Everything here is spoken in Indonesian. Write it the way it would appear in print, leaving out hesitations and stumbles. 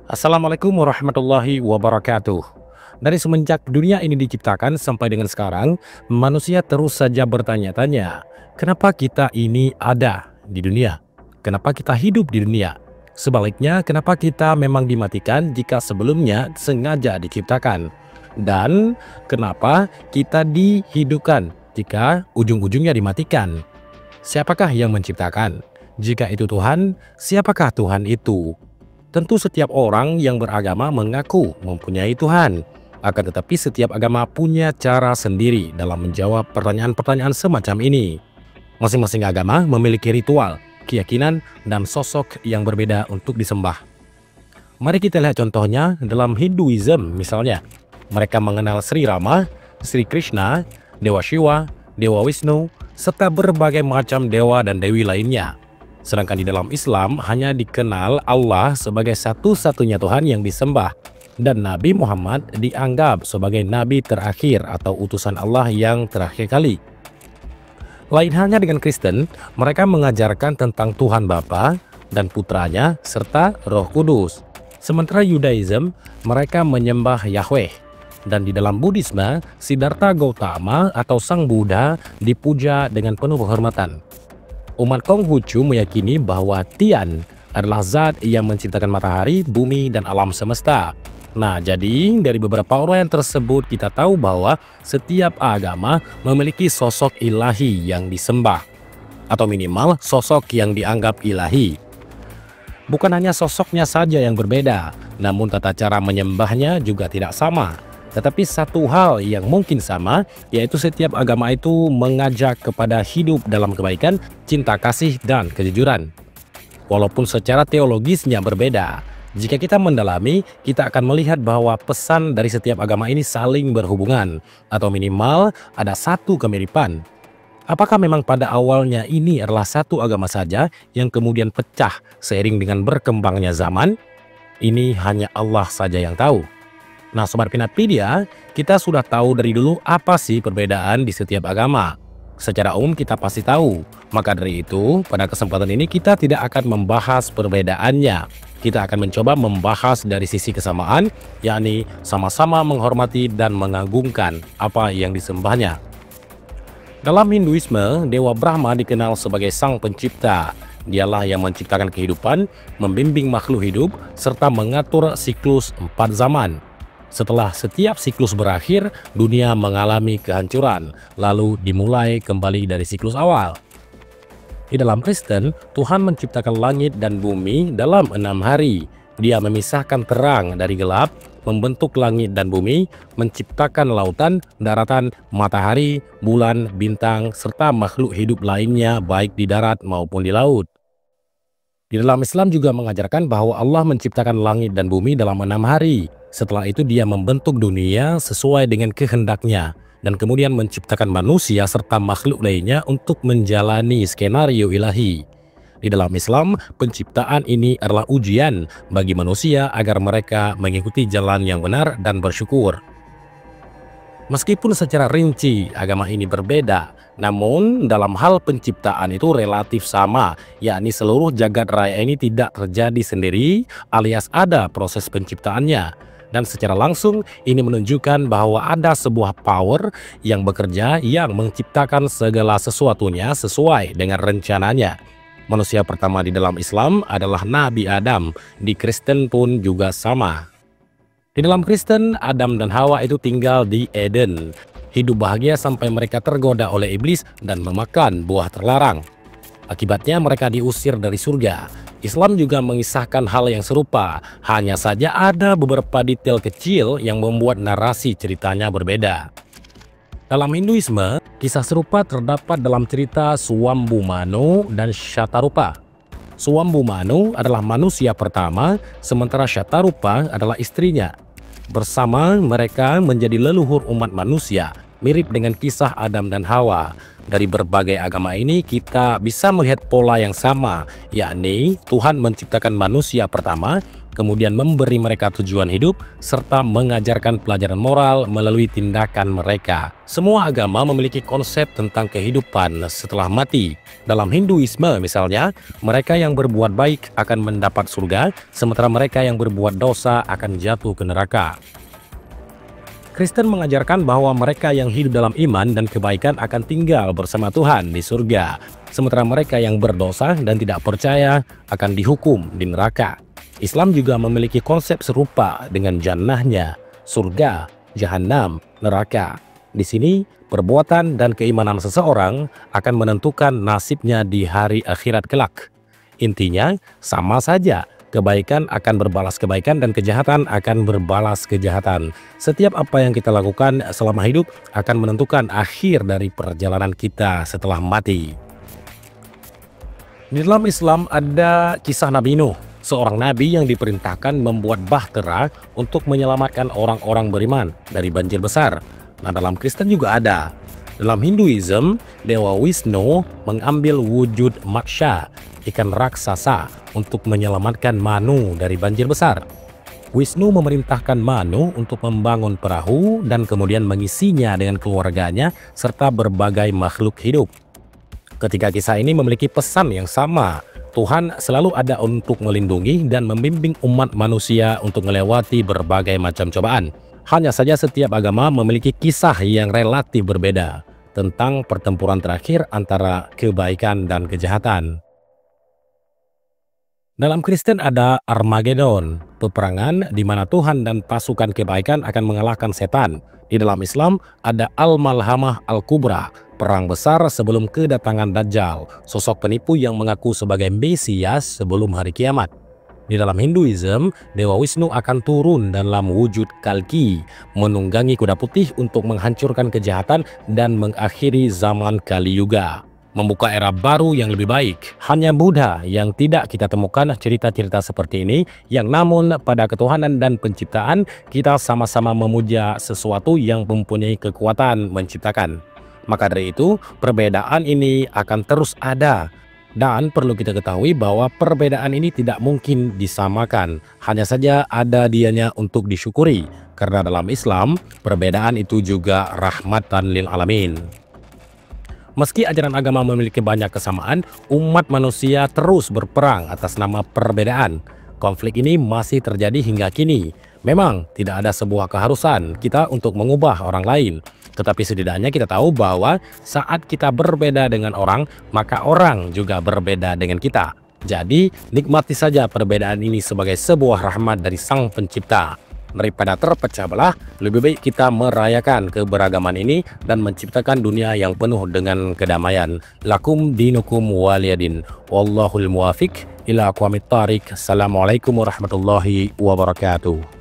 Assalamualaikum warahmatullahi wabarakatuh. Dari semenjak dunia ini diciptakan sampai dengan sekarang, manusia terus saja bertanya-tanya, kenapa kita ini ada di dunia? Kenapa kita hidup di dunia? Sebaliknya, kenapa kita memang dimatikan jika sebelumnya sengaja diciptakan? Dan kenapa kita dihidupkan jika ujung-ujungnya dimatikan? Siapakah yang menciptakan? Jika itu Tuhan, siapakah Tuhan itu? Tentu setiap orang yang beragama mengaku mempunyai Tuhan. Akan tetapi setiap agama punya cara sendiri dalam menjawab pertanyaan-pertanyaan semacam ini. Masing-masing agama memiliki ritual, keyakinan, dan sosok yang berbeda untuk disembah. Mari kita lihat contohnya dalam Hinduism misalnya. Mereka mengenal Sri Rama, Sri Krishna, Dewa Shiva, Dewa Wisnu, serta berbagai macam dewa dan dewi lainnya. Sedangkan di dalam Islam hanya dikenal Allah sebagai satu-satunya Tuhan yang disembah. Dan Nabi Muhammad dianggap sebagai Nabi terakhir atau utusan Allah yang terakhir kali. Lain halnya dengan Kristen, mereka mengajarkan tentang Tuhan Bapa dan Putranya serta Roh Kudus. Sementara Yudaism, mereka menyembah Yahweh. Dan di dalam Buddhisme, Siddhartha Gautama atau Sang Buddha dipuja dengan penuh penghormatan. Umat Konghucu meyakini bahwa Tian adalah zat yang menciptakan matahari, bumi, dan alam semesta. Nah, jadi dari beberapa orang yang tersebut kita tahu bahwa setiap agama memiliki sosok ilahi yang disembah. Atau minimal sosok yang dianggap ilahi. Bukan hanya sosoknya saja yang berbeda, namun tata cara menyembahnya juga tidak sama. Tetapi satu hal yang mungkin sama, yaitu setiap agama itu mengajak kepada hidup dalam kebaikan, cinta kasih, dan kejujuran. Walaupun secara teologisnya berbeda, jika kita mendalami, kita akan melihat bahwa pesan dari setiap agama ini saling berhubungan, atau minimal ada satu kemiripan. Apakah memang pada awalnya ini adalah satu agama saja yang kemudian pecah seiring dengan berkembangnya zaman? Ini hanya Allah saja yang tahu. Nah, Sobat Pinatpedia, kita sudah tahu dari dulu apa sih perbedaan di setiap agama. Secara umum kita pasti tahu. Maka dari itu, pada kesempatan ini kita tidak akan membahas perbedaannya. Kita akan mencoba membahas dari sisi kesamaan, yakni sama-sama menghormati dan mengagungkan apa yang disembahnya. Dalam Hinduisme, Dewa Brahma dikenal sebagai Sang Pencipta. Dialah yang menciptakan kehidupan, membimbing makhluk hidup, serta mengatur siklus 4 zaman. Setelah setiap siklus berakhir, dunia mengalami kehancuran, lalu dimulai kembali dari siklus awal. Di dalam Kristen, Tuhan menciptakan langit dan bumi dalam 6 hari. Dia memisahkan terang dari gelap, membentuk langit dan bumi, menciptakan lautan, daratan, matahari, bulan, bintang, serta makhluk hidup lainnya baik di darat maupun di laut. Di dalam Islam juga mengajarkan bahwa Allah menciptakan langit dan bumi dalam 6 hari. Setelah itu dia membentuk dunia sesuai dengan kehendaknya dan kemudian menciptakan manusia serta makhluk lainnya untuk menjalani skenario ilahi. Di dalam Islam, penciptaan ini adalah ujian bagi manusia agar mereka mengikuti jalan yang benar dan bersyukur. Meskipun secara rinci agama ini berbeda, namun dalam hal penciptaan itu relatif sama, yakni seluruh jagat raya ini tidak terjadi sendiri alias ada proses penciptaannya. Dan secara langsung ini menunjukkan bahwa ada sebuah power yang bekerja yang menciptakan segala sesuatunya sesuai dengan rencananya. Manusia pertama di dalam Islam adalah Nabi Adam, di Kristen pun juga sama. Di dalam Kristen, Adam dan Hawa itu tinggal di Eden. Hidup bahagia sampai mereka tergoda oleh iblis dan memakan buah terlarang. Akibatnya mereka diusir dari surga. Islam juga mengisahkan hal yang serupa, hanya saja ada beberapa detail kecil yang membuat narasi ceritanya berbeda. Dalam Hinduisme, kisah serupa terdapat dalam cerita Swambhumanu dan Shatarupa. Swambhumanu adalah manusia pertama, sementara Shatarupa adalah istrinya. Bersama mereka menjadi leluhur umat manusia, mirip dengan kisah Adam dan Hawa. Dari berbagai agama ini kita bisa melihat pola yang sama, yakni Tuhan menciptakan manusia pertama, kemudian memberi mereka tujuan hidup, serta mengajarkan pelajaran moral melalui tindakan mereka. Semua agama memiliki konsep tentang kehidupan setelah mati. Dalam Hinduisme misalnya, mereka yang berbuat baik akan mendapat surga, sementara mereka yang berbuat dosa akan jatuh ke neraka. Kristen mengajarkan bahwa mereka yang hidup dalam iman dan kebaikan akan tinggal bersama Tuhan di surga, sementara mereka yang berdosa dan tidak percaya akan dihukum di neraka. Islam juga memiliki konsep serupa dengan jannahnya, surga, jahanam, neraka. Di sini, perbuatan dan keimanan seseorang akan menentukan nasibnya di hari akhirat kelak. Intinya, sama saja. Kebaikan akan berbalas kebaikan dan kejahatan akan berbalas kejahatan. Setiap apa yang kita lakukan selama hidup akan menentukan akhir dari perjalanan kita setelah mati. Di dalam Islam ada kisah Nabi Nuh, seorang nabi yang diperintahkan membuat bahtera untuk menyelamatkan orang-orang beriman dari banjir besar. Nah, dalam Kristen juga ada. Dalam Hinduism, Dewa Wisnu mengambil wujud Matsya, ikan raksasa, untuk menyelamatkan Manu dari banjir besar. Wisnu memerintahkan Manu untuk membangun perahu dan kemudian mengisinya dengan keluarganya serta berbagai makhluk hidup. Ketiga kisah ini memiliki pesan yang sama. Tuhan selalu ada untuk melindungi dan membimbing umat manusia untuk melewati berbagai macam cobaan. Hanya saja setiap agama memiliki kisah yang relatif berbeda tentang pertempuran terakhir antara kebaikan dan kejahatan. Dalam Kristen ada Armageddon, peperangan di mana Tuhan dan pasukan kebaikan akan mengalahkan setan. Di dalam Islam ada Al-Malhamah Al-Kubra, perang besar sebelum kedatangan Dajjal, sosok penipu yang mengaku sebagai Mesias sebelum hari kiamat. Di dalam Hinduism, Dewa Wisnu akan turun dalam wujud Kalki, menunggangi kuda putih untuk menghancurkan kejahatan dan mengakhiri zaman Kali Yuga, membuka era baru yang lebih baik. Hanya Buddha yang tidak kita temukan cerita-cerita seperti ini, yang namun pada ketuhanan dan penciptaan kita sama-sama memuja sesuatu yang mempunyai kekuatan menciptakan. Maka dari itu, perbedaan ini akan terus ada. Dan perlu kita ketahui bahwa perbedaan ini tidak mungkin disamakan, hanya saja ada dianya untuk disyukuri, karena dalam Islam, perbedaan itu juga rahmatan lil alamin. Meski ajaran agama memiliki banyak kesamaan, umat manusia terus berperang atas nama perbedaan. Konflik ini masih terjadi hingga kini. Memang tidak ada sebuah keharusan kita untuk mengubah orang lain. Tetapi setidaknya kita tahu bahwa saat kita berbeda dengan orang, maka orang juga berbeda dengan kita. Jadi, nikmati saja perbedaan ini sebagai sebuah rahmat dari Sang Pencipta. Daripada terpecah belah, lebih baik kita merayakan keberagaman ini dan menciptakan dunia yang penuh dengan kedamaian. Lakum dinukum waliyadin. Wallahul muwafiq ila aqwamit thariq. Assalamualaikum warahmatullahi wabarakatuh.